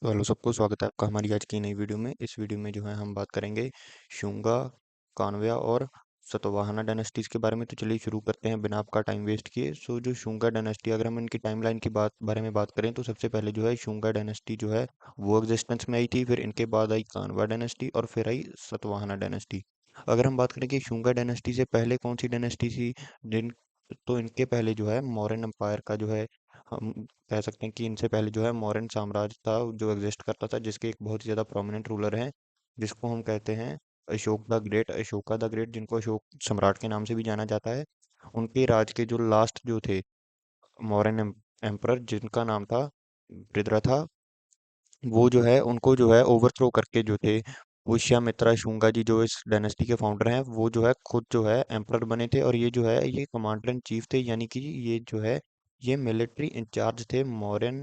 तो हेलो सबको, स्वागत है आपका हमारी आज की नई वीडियो में। इस वीडियो में जो है हम बात करेंगे शुंगा, कान्वया और सतवाहना डायनेस्टीज के बारे में। तो चलिए शुरू करते हैं बिना आपका टाइम वेस्ट किए। सो जो शुंगा डायनेस्टी, अगर हम इनकी टाइमलाइन की बारे में बात करें तो सबसे पहले जो है शुंगा डायनेस्टी जो है वो एग्जिस्टेंस में आई थी। फिर इनके बाद आई कान्वा डायनेस्टी और फिर आई सतवाहना डायनेस्टी। अगर हम बात करें कि शुंगा डायनेस्टी से पहले कौन सी डायनेस्टी थी, जिन तो इनके पहले जो है मौर्यन एम्पायर का जो है, हम कह सकते हैं कि इनसे पहले जो है मौर्यन साम्राज्य था जो एग्जिस्ट करता था, जिसके एक बहुत ही ज़्यादा प्रोमिनेंट रूलर हैं जिसको हम कहते हैं Ashok the great, Ashoka the great, जिनको अशोक सम्राट के नाम से भी जाना जाता है। उनके राज के जो लास्ट जो थे मौर्यन एम्परर, जिनका नाम था पृथ्वी, वो जो है उनको जो है ओवरथ्रो करके जो थे पुष्यमित्रा शुंगा जी, जो इस डायनेस्टी के फाउंडर हैं, वो जो है खुद जो है एम्परर बने थे। और ये जो है ये कमांडर इन चीफ थे, यानी कि ये जो है ये मिलिट्री इंचार्ज थे मौर्यन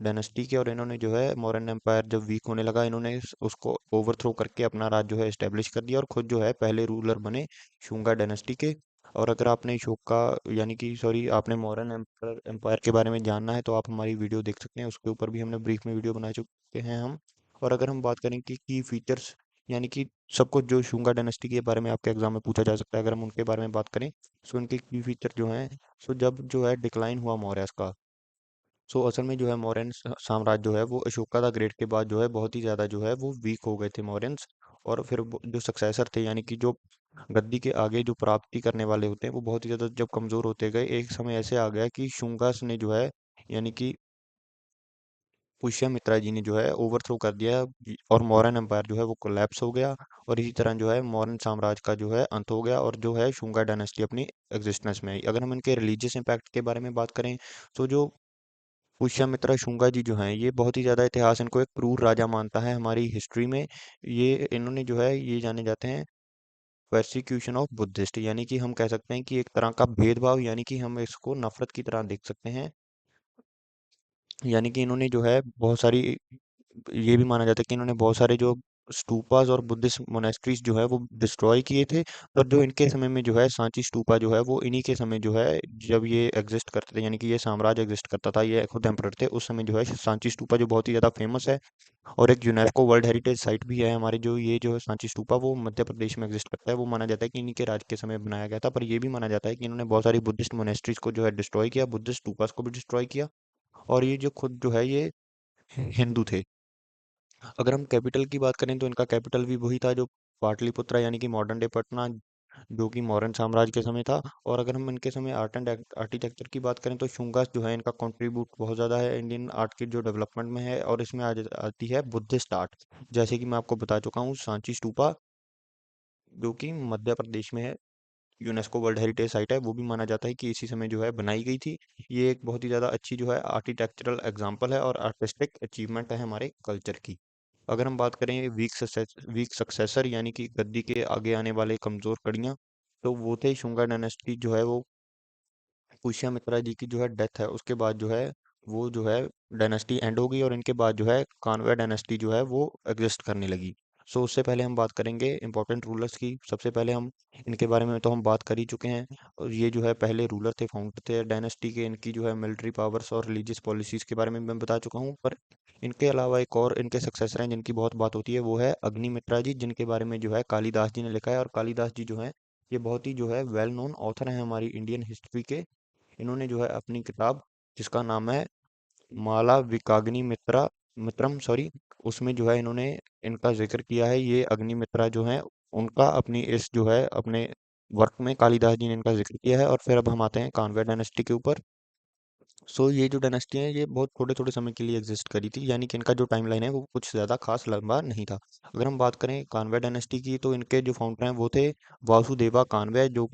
डायनेस्टी के। और इन्होंने जो है मौर्यन एम्पायर जब वीक होने लगा, इन्होंने उसको ओवरथ्रो करके अपना राज जो है एस्टेब्लिश कर दिया और खुद जो है पहले रूलर बने शुंगा डायनेस्टी के। और अगर आपने अशोका, यानी कि सॉरी, आपने मौर्यन एम्पायर एम्पायर के बारे में जानना है तो आप हमारी वीडियो देख सकते हैं, उसके ऊपर भी हमने ब्रीफ में वीडियो बना चुके हैं हम। और अगर हम बात करें कि की फीचर्स, यानी कि सब कुछ जो शुंगा डायनेस्टी के बारे में आपके एग्जाम में पूछा जा सकता है, अगर हम उनके बारे में बात करें सो उनके की फीचर जो हैं, सो जब जो है डिक्लाइन हुआ मौर्य का, सो असल में जो है मौर्यन साम्राज्य जो है वो अशोका द ग्रेट के बाद जो है बहुत ही ज़्यादा जो है वो वीक हो गए थे मौर्यंस। और फिर जो सक्सेसर थे, यानी कि जो गद्दी के आगे जो प्राप्ति करने वाले होते हैं, वो बहुत ही ज़्यादा जब कमज़ोर होते गए, एक समय ऐसे आ गया कि शुंगास ने जो है, यानी कि पुष्यमित्रा जी ने जो है ओवरथ्रो कर दिया और मौर्यन एम्पायर जो है वो कोलैप्स हो गया। और इसी तरह जो है मौर्यन साम्राज्य का जो है अंत हो गया और जो है शुंगा डायनेस्टी अपनी एग्जिस्टेंस में आई। अगर हम इनके रिलीजियस इम्पैक्ट के बारे में बात करें तो जो पुष्यमित्रा शुंगा जी जो हैं, ये बहुत ही ज़्यादा इतिहास इनको एक क्रूर राजा मानता है हमारी हिस्ट्री में। ये इन्होंने जो है ये जाने जाते हैं परसिक्यूशन ऑफ बुद्धिस्ट, यानी कि हम कह सकते हैं कि एक तरह का भेदभाव, यानी कि हम इसको नफरत की तरह देख सकते हैं। यानी कि इन्होंने जो है बहुत सारी, ये भी माना जाता है कि इन्होंने बहुत सारे जो स्तूपास और बुद्धिस्ट मोनेस्ट्रीज जो है वो डिस्ट्रॉय किए थे। पर जो इनके समय में जो है सांची स्तूपा जो है वो इन्हीं के समय जो है, जब ये एग्जिस्ट करते थे, यानी कि ये साम्राज्य एग्जिस्ट करता था, ये खुद एम्परर थे उस समय, जो है सांची स्तूपा जो बहुत ही ज़्यादा फेमस है और एक यूनेस्को वर्ल्ड हेरिटेज साइट भी है हमारे। जो ये जो है सांची स्तूपा वो मध्य प्रदेश में एग्जिस्ट करता है। वो माना जाता है कि इन्हीं के राज के समय बनाया गया था। पर ये भी माना जाता है कि इन्होंने बहुत सारी बुद्धिस्ट मोनेस्ट्रीज को जो है डिस्ट्रॉय किया, बुद्धिस्ट स्तूपास को भी डिस्ट्रॉय किया। और ये जो खुद जो है ये हिंदू थे। अगर हम कैपिटल की बात करें तो इनका कैपिटल भी वही था जो पाटलिपुत्रा, यानी कि मॉडर्न डे पटना, जो कि मौर्यन साम्राज्य के समय था। और अगर हम इनके समय आर्ट एंड आर्किटेक्चर की बात करें तो शुंगास जो है इनका कंट्रीब्यूट बहुत ज़्यादा है इंडियन आर्ट की जो डेवलपमेंट में है। और इसमें आती है बुद्धिस्ट आर्ट, जैसे कि मैं आपको बता चुका हूँ सांची स्तूपा, जो कि मध्य प्रदेश में है, यूनेस्को वर्ल्ड हेरिटेज साइट है। वो भी माना जाता है कि इसी समय जो है बनाई गई थी। ये एक बहुत ही ज़्यादा अच्छी जो है आर्किटेक्चरल एग्जाम्पल है और आर्टिस्टिक अचीवमेंट है हमारे कल्चर की। अगर हम बात करें वीक सक्सेसर, यानी कि गद्दी के आगे आने वाले कमज़ोर कड़ियाँ, तो वो थे शुंगा डायनेस्टी जो है वो पुष्यमित्रा जी की जो है डेथ है उसके बाद जो है वो जो है डायनेस्टी एंड हो गई और इनके बाद जो है कान्वे डायनेस्टी जो है वो एग्जिस्ट करने लगी। सो उससे पहले हम बात करेंगे इंपॉर्टेंट रूलर्स की। सबसे पहले हम इनके बारे में तो हम बात कर ही चुके हैं, और ये जो है पहले रूलर थे, फाउंडर थे डायनेस्टी के। इनकी जो है मिलिट्री पावर्स और रिलीजियस पॉलिसीज के बारे में मैं बता चुका हूँ। पर इनके अलावा एक और इनके सक्सेसर हैं जिनकी बहुत बात होती है, वो है अग्निमित्रा जी, जिनके बारे में जो है कालिदास जी ने लिखा है। और कालिदास जी जो है ये बहुत ही जो है वेल नोन ऑथर हैं हमारी इंडियन हिस्ट्री के। इन्होंने जो है अपनी किताब, जिसका नाम है माला विकाग्नि मित्रा मित्रम सॉरी, उसमें जो है इन्होंने इनका जिक्र किया है। ये अग्निमित्रा जो है उनका अपनी इस जो है अपने वर्क में कालिदास जी ने इनका जिक्र किया है। और फिर अब हम आते हैं कान्वे डायनेस्टी के ऊपर। सो ये जो डायनेस्टी है ये बहुत थोड़े थोड़े समय के लिए एग्जिस्ट करी थी, यानी कि इनका जो टाइम लाइन है वो कुछ ज़्यादा खास लंबा नहीं था। अगर हम बात करें कान्वे डायनेस्टी की तो इनके जो फाउंडर हैं वो थे वासुदेवा कान्वे, जो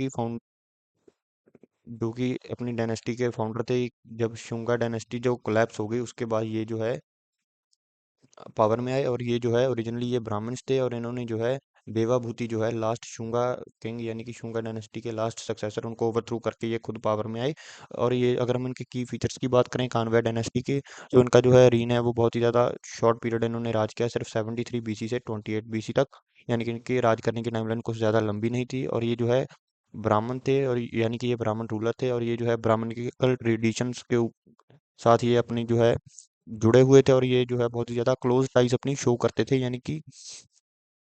कि अपनी डायनेस्टी के फाउंडर थे। जब शुंगा डायनेस्टी जो कोलैप्स हो गई उसके बाद ये जो है पावर में आए। और ये जो है ओरिजिनली ये ब्राह्मण्स थे और इन्होंने जो है देवाभूति जो है लास्ट शुंगा किंग, यानी कि शुंगा डायनेस्टी के लास्ट सक्सेसर, उनको ओवरथ्रो करके ये खुद पावर में आए। और ये अगर हम इनके की फीचर्स की बात करें कान्वे डायनेस्टी के, तो इनका जो है रीन है वो बहुत ही ज़्यादा शॉर्ट पीरियड इन्होंने राज किया, सिर्फ 73 BC से 28 BC तक। यानी कि इनके राज करने की टाइमलाइन कुछ ज़्यादा लंबी नहीं थी। और ये जो है ब्राह्मण थे, और यानी कि ये ब्राह्मण रूलर थे, और ये जो है ब्राह्मण के कल ट्रेडिशंस के साथ ये अपनी जो है जुड़े हुए थे और ये जो है बहुत ही ज़्यादा क्लोज टाइज अपनी शो करते थे, यानी कि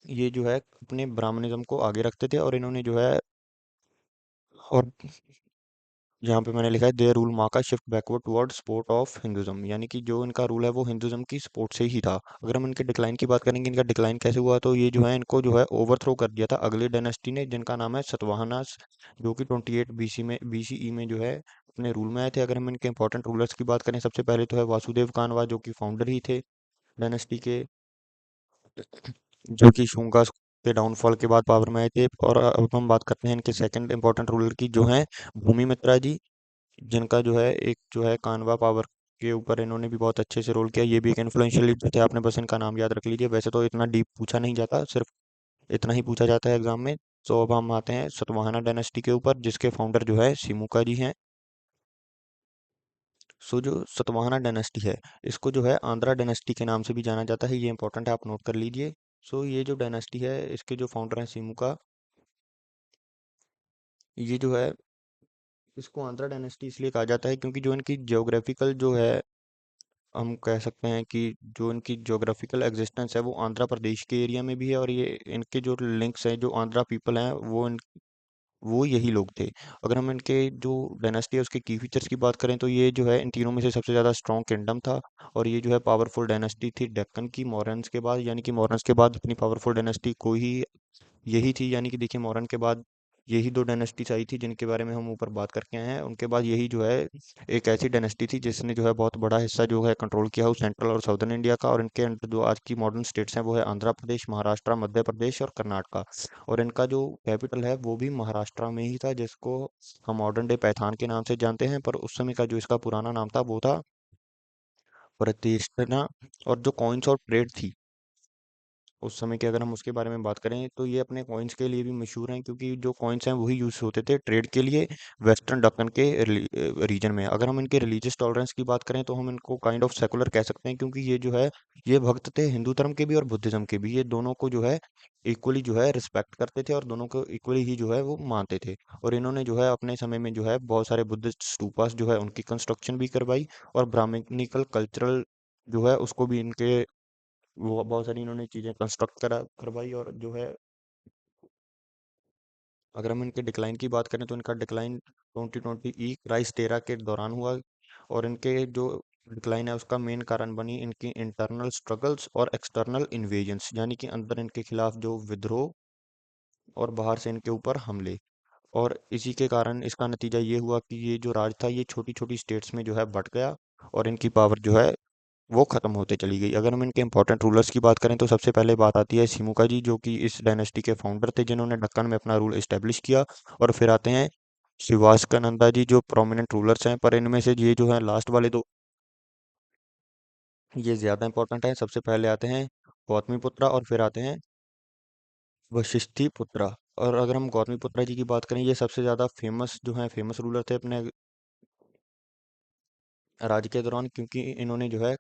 ये जो है अपने ब्राह्मणिज्म को आगे रखते थे। और इन्होंने जो है, और यहाँ पे मैंने लिखा है दे रूल माँ का shift backward toward support of Hinduism, यानी कि जो इनका रूल है वो हिंदुज्म की सपोर्ट से ही था। अगर हम इनके डिक्लाइन की बात करेंगे, इनका डिक्लाइन कैसे हुआ, तो ये जो है इनको जो है ओवरथ्रो कर दिया था अगली डायनेस्टी ने, जिनका नाम है सतवाहनास, जो कि 28 बीसी में बीसीई में जो है अपने रूल में आए थे। अगर हम इनके इंपॉर्टेंट रूलर्स की बात करें, सबसे पहले तो है वासुदेव कानवा, जो कि फाउंडर ही थे डायनेस्टी के, जो कि शुंगा के डाउनफॉल के बाद पावर में आए थे। और अब हम बात करते हैं इनके सेकंड इंपॉर्टेंट रूलर की, जो है भूमिमित्रा जी, जिनका जो है एक जो है कानवा पावर के ऊपर इन्होंने भी बहुत अच्छे से रोल किया। ये भी एक इन्फ्लुएंशियल लीडर थे, आपने बस इनका नाम याद रख लीजिए, वैसे तो इतना डीप पूछा नहीं जाता, सिर्फ इतना ही पूछा जाता है एग्जाम में। तो अब हम आते हैं सतवाहना डायनेस्टी के ऊपर, जिसके फाउंडर जो है सिमुका जी हैं। सो जो सतवाहना डायनेस्टी है, इसको जो है आंध्रा डायनेस्टी के नाम से भी जाना जाता है, ये इंपॉर्टेंट है, आप नोट कर लीजिए। सो ये जो डायनेस्टी है, इसके जो फाउंडर हैं सिमुका, ये जो है इसको आंध्रा डायनेस्टी इसलिए कहा जाता है क्योंकि जो इनकी ज्योग्राफिकल जो है, हम कह सकते हैं कि जो इनकी ज्योग्राफिकल एग्जिस्टेंस है वो आंध्र प्रदेश के एरिया में भी है, और ये इनके जो लिंक्स हैं, जो आंध्रा पीपल हैं, वो यही लोग थे। अगर हम इनके जो डायनेस्टी है उसके की फीचर्स की बात करें, तो ये जो है इन तीनों में से सबसे ज़्यादा स्ट्रॉन्ग किंगडम था। और ये जो है पावरफुल डायनेस्टी थी डेक्कन की मौर्यंस के बाद, यानी कि मौर्यंस के बाद इतनी पावरफुल डायनेस्टी कोई ही यही थी, यानी कि देखिए मौर्यन के बाद यही दो डायनेस्टीज आई थी जिनके बारे में हम ऊपर बात करके आए हैं। उनके बाद यही जो है एक ऐसी डायनेस्टी थी जिसने जो है बहुत बड़ा हिस्सा जो है कंट्रोल किया हो सेंट्रल और साउदर्न इंडिया का। और इनके अंदर जो आज की मॉडर्न स्टेट्स हैं वो है आंध्र प्रदेश, महाराष्ट्र, मध्य प्रदेश और कर्नाटका। और इनका जो कैपिटल है वो भी महाराष्ट्र में ही था, जिसको हम मॉडर्न डे पैठान के नाम से जानते हैं, पर उस समय का जो इसका पुराना नाम था वो था प्रतिष्ठा। और जो कॉइन्स और ट्रेड थी उस समय की, अगर हम उसके बारे में बात करें, तो ये अपने कॉइन्स के लिए भी मशहूर हैं, क्योंकि जो कॉइन्स हैं वही यूज़ होते थे ट्रेड के लिए वेस्टर्न दक्कन के रीजन में। अगर हम इनके रिलीजियस टॉलरेंस की बात करें, तो हम इनको काइंड ऑफ सेकुलर कह सकते हैं, क्योंकि ये जो है ये भक्त थे हिंदू धर्म के भी और बुद्धिज्म के भी। ये दोनों को जो है इक्वली जो है रिस्पेक्ट करते थे और दोनों को इक्वली ही जो है वो मानते थे। और इन्होंने जो है अपने समय में जो है बहुत सारे बुद्धिस्ट स्तूपास जो है उनकी कंस्ट्रक्शन भी करवाई, और ब्राह्मणिकल कल्चरल जो है उसको भी इनके वो बहुत सारी इन्होंने चीज़ें कंस्ट्रक्ट करवाई। और जो है अगर हम इनके डिक्लाइन की बात करें, तो इनका डिक्लाइन 2020 ई क्राइस्ट टेरा के दौरान हुआ। और इनके जो डिक्लाइन है उसका मेन कारण बनी इनकी इंटरनल स्ट्रगल्स और एक्सटर्नल इन्वेजन्स, यानी कि अंदर इनके खिलाफ जो विद्रोह और बाहर से इनके ऊपर हमले। और इसी के कारण इसका नतीजा ये हुआ कि ये जो राज था ये छोटी छोटी स्टेट्स में जो है बट गया, और इनकी पावर जो है वो खत्म होते चली गई। अगर हम इनके इंपॉर्टेंट रूलर्स की बात करें, तो सबसे पहले बात आती है सिमुका जी, जो कि इस डायनेस्टी के फाउंडर थे, जिन्होंने दक्कन में अपना रूल एस्टेब्लिश किया। और फिर आते हैं शिवास्कनंदा जी, जो प्रोमिनेंट रूलर्स हैं, पर इनमें से ये जो है लास्ट वाले दो ये ज़्यादा इंपॉर्टेंट है। सबसे पहले आते हैं गौतमीपुत्रा और फिर आते हैं वशिष्ठीपुत्रा। और अगर हम गौतमीपुत्रा जी की बात करें, ये सबसे ज़्यादा फेमस जो है फेमस रूलर थे अपने राज्य के दौरान, क्योंकि इन्होंने जो है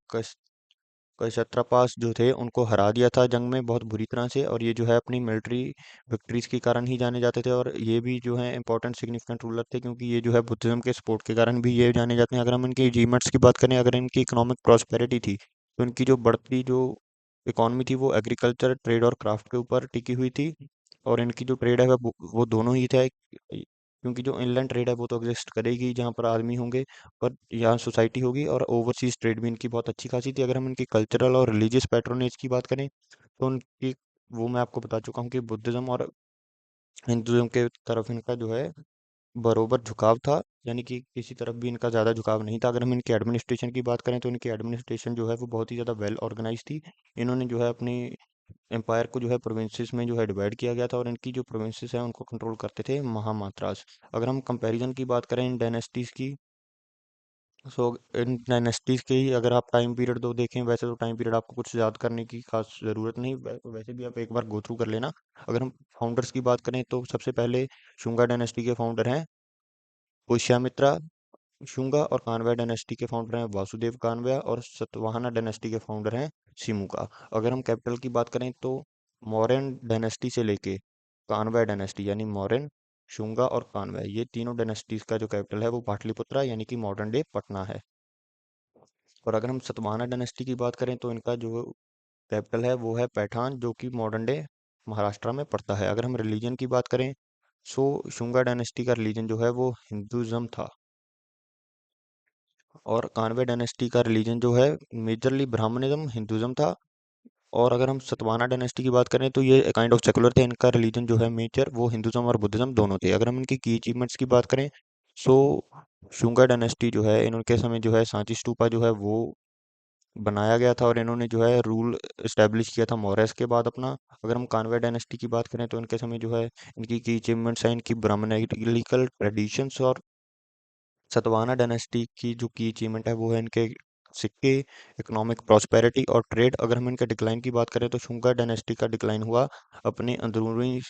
क्षत्रपास जो थे उनको हरा दिया था जंग में बहुत बुरी तरह से। और ये जो है अपनी मिलिट्री विक्ट्रीज के कारण ही जाने जाते थे। और ये भी जो है इंपॉर्टेंट सिग्निफिकेंट रूलर थे, क्योंकि ये जो है बुद्धिज्म के सपोर्ट के कारण भी ये जाने जाते हैं। अगर हम इनकी अचीवमेंट्स की बात करें, अगर इनकी इकोनॉमिक प्रॉस्पेरिटी थी, तो इनकी जो बढ़ती जो इकोनॉमी थी वो एग्रीकल्चर, ट्रेड और क्राफ्ट के ऊपर टिकी हुई थी। और इनकी जो ट्रेड है वो दोनों ही थे, क्योंकि जो इनलैंड ट्रेड है वो तो एग्जिस्ट करेगी जहाँ पर आदमी होंगे, पर यहाँ सोसाइटी होगी। और ओवरसीज ट्रेड भी इनकी बहुत अच्छी खासी थी। अगर हम इनकी कल्चरल और रिलीजियस पैट्रोनेज की बात करें, तो उनकी वो मैं आपको बता चुका हूँ कि बुद्धिज्म और हिंदुज्म के तरफ इनका जो है बरोबर झुकाव था, यानी कि किसी तरफ भी इनका ज़्यादा झुकाव नहीं था। अगर हम इनके एडमिनिस्ट्रेशन की बात करें, तो इनकी एडमिनिस्ट्रेशन जो है वो बहुत ही ज़्यादा वेल ऑर्गेनाइज थी। इन्होंने जो है अपनी एम्पायर को जो है प्रोविंसेस में जो है डिवाइड किया गया था, और इनकी जो प्रोविंसेस हैं उनको कंट्रोल करते थे महामात्रास। अगर हम कंपैरिजन की बात करें इन डायनेस्टीज की, सो इन डायनेस्टीज के ही अगर आप टाइम पीरियड दो देखें, वैसे तो टाइम पीरियड आपको कुछ याद करने की खास ज़रूरत नहीं, वैसे भी आप एक बार गो थ्रू कर लेना। अगर हम फाउंडर्स की बात करें, तो सबसे पहले शुंगा डायनेस्टी के फाउंडर हैं पुष्यमित्रा शुंगा, और कान्वय डायनेस्टी के फाउंडर हैं वासुदेव कान्वय, और सतवाहना डायनेस्टी के फाउंडर हैं सिमुका। अगर हम कैपिटल की बात करें, तो मौर्यन डायनेस्टी से लेके कान्वय डायनेस्टी, यानी मौर्यन, शुंगा और कान्वय, ये तीनों डायनेस्टीज का जो कैपिटल है वो पाटलिपुत्रा, यानी कि मॉडर्न डे पटना है। और अगर हम सतवाहना डायनेस्टी की बात करें तो इनका जो कैपिटल है वो है पैठान, जो कि मॉडर्न डे महाराष्ट्र में पड़ता है। अगर हम रिलीजन की बात करें सो शुंगा डायनेस्टी का रिलीजन जो है वो हिंदुज़म था। और कांगड़ा डायनेस्टी का रिलीजन जो है मेजरली ब्राह्मणिज्म हिंदुज़म था। और अगर हम सतवाहना डायनेस्टी की बात करें तो ये काइंड ऑफ सेकुलर थे। इनका रिलीजन जो है मेजर वो हिंदुज़म और बुद्धिज़्म दोनों थे। अगर हम इनकी की अचीवमेंट्स की बात करें सो शुंगा डायनेस्टी जो है इनके समय जो है सांची स्तूपा जो है वो बनाया गया था, और इन्होंने जो है रूल इस्टेब्लिश किया था मौर्यस के बाद अपना। अगर हम कान्वे डायनेस्टी की बात करें तो इनके समय जो है इनकी की अचीवमेंट्स हैं इनकी ब्राह्मणिकल ट्रेडिशंस। और सतवाहना डायनेस्टी की जो की अचीवमेंट है वो है इनके सिक्के, इकोनॉमिक प्रॉस्पेरिटी और ट्रेड। अगर हम इनके डिक्लाइन की बात करें तो शुंगा डायनेस्टी का डिक्लाइन हुआ अपने अंदरूनी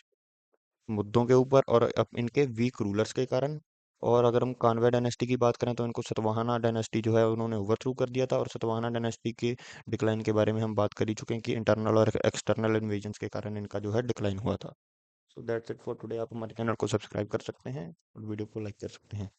मुद्दों के ऊपर और इनके वीक रूलर्स के कारण। और अगर हम कान्वे डायनेस्टी की बात करें तो इनको सतवाहना डायनेस्टी जो है उन्होंने ओवरथ्रू कर दिया था। और सतवाहना डायनेस्टी के डिक्लाइन के बारे में हम बात कर ही चुके हैं कि इंटरनल और एक्सटर्नल इन्वेजन्स के कारण इनका जो है डिक्लाइन हुआ था। So that's it for today. आप हमारे चैनल को सब्सक्राइब कर सकते हैं और वीडियो को लाइक कर सकते हैं।